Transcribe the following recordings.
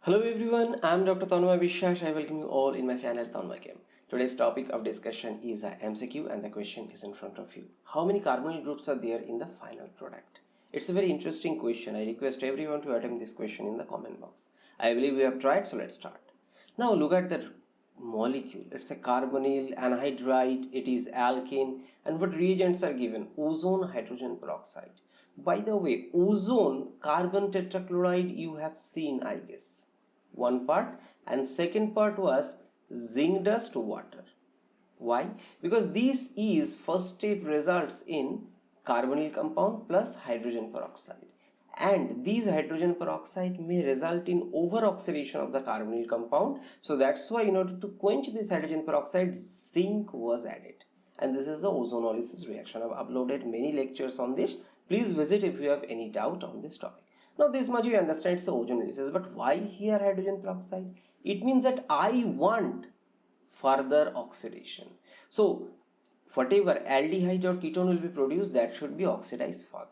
Hello everyone, I am Dr. Tanmoy Biswas. I welcome you all in my channel TanmoyChem. Today's topic of discussion is a MCQ and the question is in front of you. How many carbonyl groups are there in the final product? It's a very interesting question. I request everyone to attempt this question in the comment box. I believe we have tried, so let's start. Now look at the molecule. It's a carbonyl anhydride, it is alkene, and what reagents are given? Ozone, hydrogen peroxide. By the way, ozone, carbon tetrachloride you have seen, I guess. One part, and second part was zinc dust water. Why? Because this is first step results in carbonyl compound plus hydrogen peroxide, and these hydrogen peroxide may result in over oxidation of the carbonyl compound. So that's why in order to quench this hydrogen peroxide, zinc was added, and this is the ozonolysis reaction. I've uploaded many lectures on this. Please visit if you have any doubt on this topic. Now this much you understand, it's ozonolysis, but why here hydrogen peroxide? It means that I want further oxidation. So whatever aldehyde or ketone will be produced, that should be oxidized further.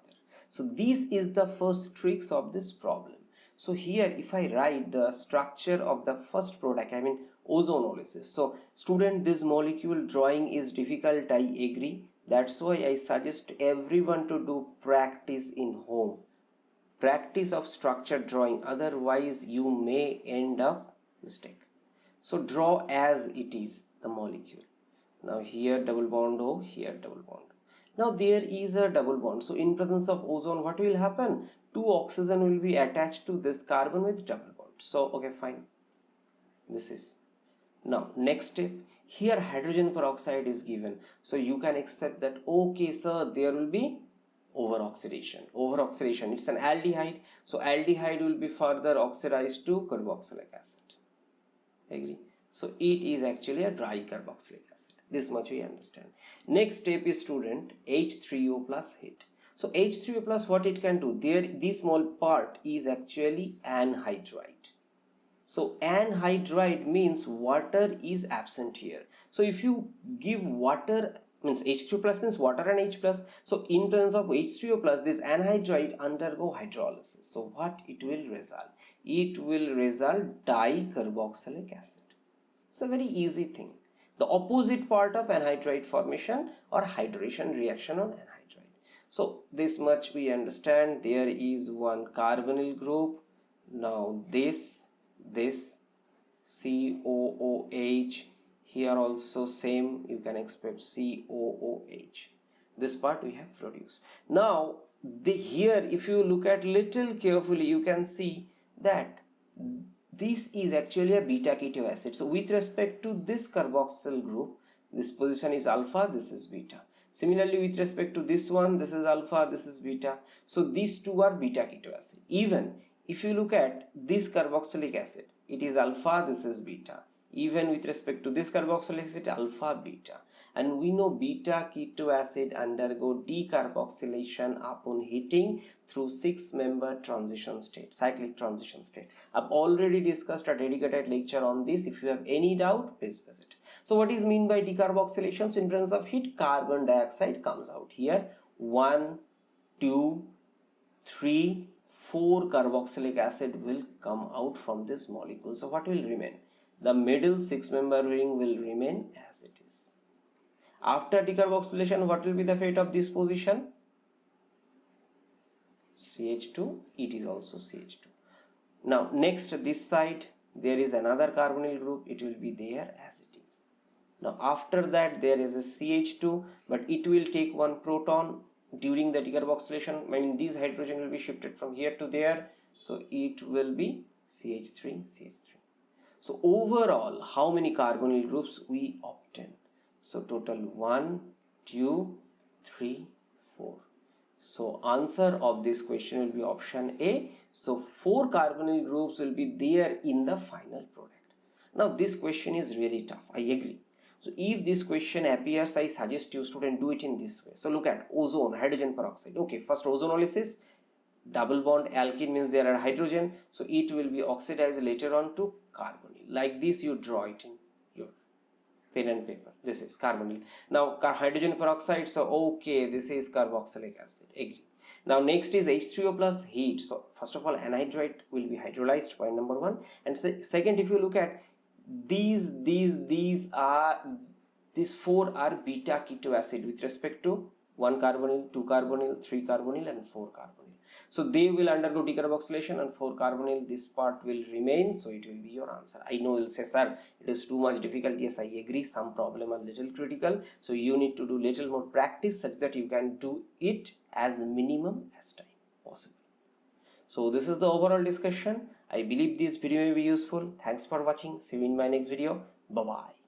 So this is the first tricks of this problem. So here if I write the structure of the first product, I mean ozonolysis. So student, this molecule drawing is difficult, I agree. That's why I suggest everyone to do practice in home. Practice of structure drawing, otherwise you may end up mistake. So draw as it is the molecule. Now here double bond O, here double bond O. Now there is a double bond, so in presence of ozone what will happen? Two oxygen will be attached to this carbon with double bond. So okay, fine, this is. Now next step, here hydrogen peroxide is given, so you can accept that okay sir, there will be over oxidation. It's an aldehyde, so aldehyde will be further oxidized to carboxylic acid. Agree? So it is actually a dry carboxylic acid. This much we understand. Next step is student H3O plus heat. So H3O plus, what it can do? There, this small part is actually anhydride. So anhydride means water is absent here. So if you give water, means H2 plus means water and H plus. So in terms of H3O plus, this anhydride undergo hydrolysis. So what it will result? It will result dicarboxylic acid. It's a very easy thing. The opposite part of anhydride formation or hydration reaction on anhydride. So this much we understand. There is one carbonyl group. Now this COOH, here also same, you can expect COOH. This part we have produced. Now here if you look at little carefully, you can see that this is actually a beta keto acid. So with respect to this carboxyl group, this position is alpha, this is beta. Similarly with respect to this one, this is alpha, this is beta. So these two are beta keto acid. Even if you look at this carboxylic acid, it is alpha, this is beta. Even with respect to this carboxylic acid, alpha, beta. And we know beta keto acid undergo decarboxylation upon heating through 6-member transition state, cyclic transition state. I've already discussed a dedicated lecture on this. If you have any doubt, please visit. So what is mean by decarboxylation? So in presence of heat, carbon dioxide comes out here. 1, 2, 3, 4 carboxylic acid will come out from this molecule. So what will remain? The middle 6-member ring will remain as it is. After decarboxylation, what will be the fate of this position? CH2, it is also CH2. Now next, this side there is another carbonyl group, it will be there as it is. Now after that there is a CH2, but it will take one proton during the decarboxylation, meaning this hydrogen will be shifted from here to there, so it will be CH3. So overall, how many carbonyl groups we obtain? So total 1, 2, 3, 4. So answer of this question will be option A. So 4 carbonyl groups will be there in the final product. Now this question is really tough, I agree. So if this question appears, I suggest you student do it in this way. So look at ozone, hydrogen peroxide. Okay, first ozonolysis, double bond alkene means there are hydrogen, so it will be oxidized later on to carbonyl. Like this you draw it in your pen and paper. This is carbonyl. Now hydrogen peroxide, so okay, this is carboxylic acid, agree. Now next is H3O plus heat. So first of all, anhydride will be hydrolyzed, point number one. And second, if you look at these four are beta keto acid with respect to 1 carbonyl, 2 carbonyl, 3 carbonyl and 4 carbonyl. So they will undergo decarboxylation, and 4 carbonyl, this part will remain. So it will be your answer. I know you'll say, sir, it is too much difficult. Yes, I agree, some problem are little critical. So you need to do little more practice such that you can do it as minimum as time possible. So this is the overall discussion. I believe this video may be useful. Thanks for watching. See you in my next video. Bye bye.